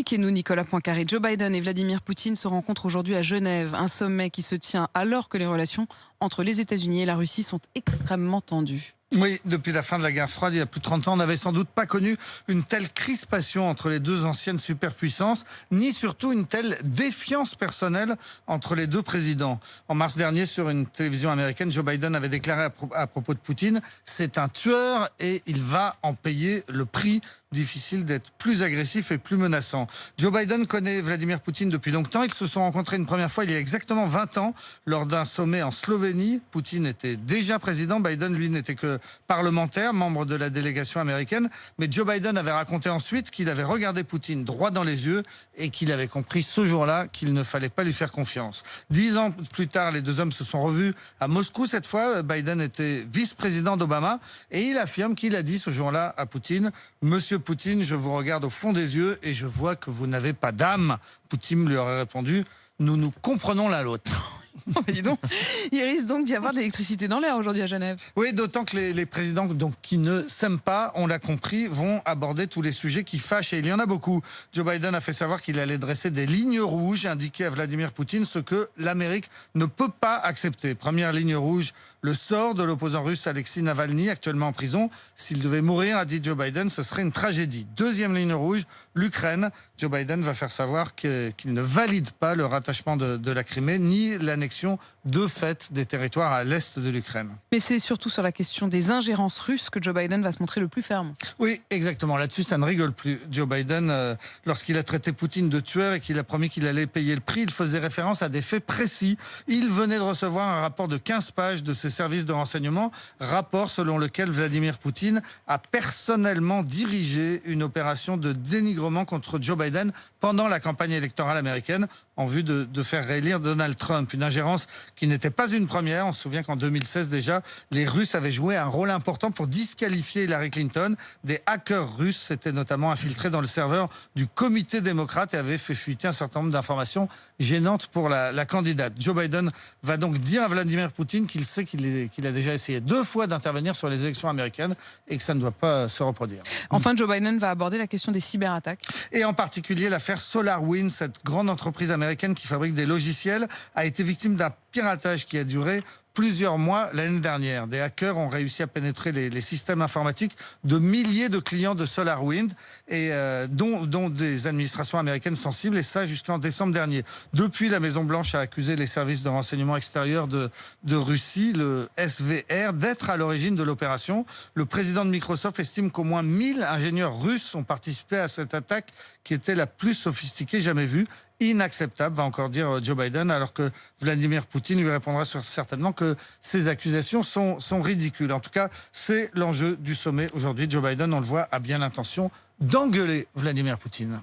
Expliquez-nous, Nicolas Poincaré. Joe Biden et Vladimir Poutine se rencontrent aujourd'hui à Genève, un sommet qui se tient alors que les relations entre les États-Unis et la Russie sont extrêmement tendues. Oui, depuis la fin de la guerre froide, il y a plus de 30 ans, on n'avait sans doute pas connu une telle crispation entre les deux anciennes superpuissances, ni surtout une telle défiance personnelle entre les deux présidents. En mars dernier, sur une télévision américaine, Joe Biden avait déclaré à propos de Poutine « C'est un tueur et il va en payer le prix ». Difficile d'être plus agressif et plus menaçant. Joe Biden connaît Vladimir Poutine depuis longtemps. Ils se sont rencontrés une première fois il y a exactement 20 ans lors d'un sommet en Slovénie. Poutine était déjà président. Biden, lui, n'était que parlementaire, membre de la délégation américaine. Mais Joe Biden avait raconté ensuite qu'il avait regardé Poutine droit dans les yeux et qu'il avait compris ce jour-là qu'il ne fallait pas lui faire confiance. 10 ans plus tard, les deux hommes se sont revus à Moscou. Cette fois, Biden était vice-président d'Obama et il affirme qu'il a dit ce jour-là à Poutine « Monsieur Poutine, je vous regarde au fond des yeux et je vois que vous n'avez pas d'âme. » Poutine lui aurait répondu « Nous nous comprenons l'un l'autre. » Oh, dis donc, il risque donc d'y avoir de l'électricité dans l'air aujourd'hui à Genève. Oui, d'autant que les présidents qui ne s'aiment pas, on l'a compris, vont aborder tous les sujets qui fâchent. Et il y en a beaucoup. Joe Biden a fait savoir qu'il allait dresser des lignes rouges et indiquer à Vladimir Poutine ce que l'Amérique ne peut pas accepter. Première ligne rouge, le sort de l'opposant russe Alexei Navalny, actuellement en prison. S'il devait mourir, a dit Joe Biden, ce serait une tragédie. Deuxième ligne rouge, l'Ukraine. Joe Biden va faire savoir qu'il ne valide pas le rattachement de la Crimée, ni l'annexion de fait des territoires à l'est de l'Ukraine. Mais c'est surtout sur la question des ingérences russes que Joe Biden va se montrer le plus ferme. Oui, exactement. Là-dessus, ça ne rigole plus. Joe Biden, lorsqu'il a traité Poutine de tueur et qu'il a promis qu'il allait payer le prix, il faisait référence à des faits précis. Il venait de recevoir un rapport de 15 pages de ses services de renseignement, rapport selon lequel Vladimir Poutine a personnellement dirigé une opération de dénigrement contre Joe Biden pendant la campagne électorale américaine en vue de faire réélire Donald Trump. Une ingérence qui n'était pas une première. On se souvient qu'en 2016 déjà, les Russes avaient joué un rôle important pour disqualifier Hillary Clinton. Des hackers russes s'étaient notamment infiltrés dans le serveur du comité démocrate et avaient fait fuiter un certain nombre d'informations gênantes pour la candidate. Joe Biden va donc dire à Vladimir Poutine qu'il sait qu'il a déjà essayé 2 fois d'intervenir sur les élections américaines et que ça ne doit pas se reproduire. Enfin, Joe Biden va aborder la question des cyberattaques. Et en particulier l'affaire SolarWinds, cette grande entreprise américaine qui fabrique des logiciels, a été victime d'un piratage qui a duré plusieurs mois l'année dernière. Des hackers ont réussi à pénétrer les systèmes informatiques de milliers de clients de SolarWinds, et dont des administrations américaines sensibles, et ça jusqu'en décembre dernier. Depuis, la Maison-Blanche a accusé les services de renseignement extérieur de Russie, le SVR, d'être à l'origine de l'opération. Le président de Microsoft estime qu'au moins 1000 ingénieurs russes ont participé à cette attaque qui était la plus sophistiquée jamais vue. Inacceptable, va encore dire Joe Biden, alors que Vladimir Poutine lui répondra certainement que ces accusations sont ridicules. En tout cas, c'est l'enjeu du sommet aujourd'hui. Joe Biden, on le voit, a bien l'intention d'engueuler Vladimir Poutine.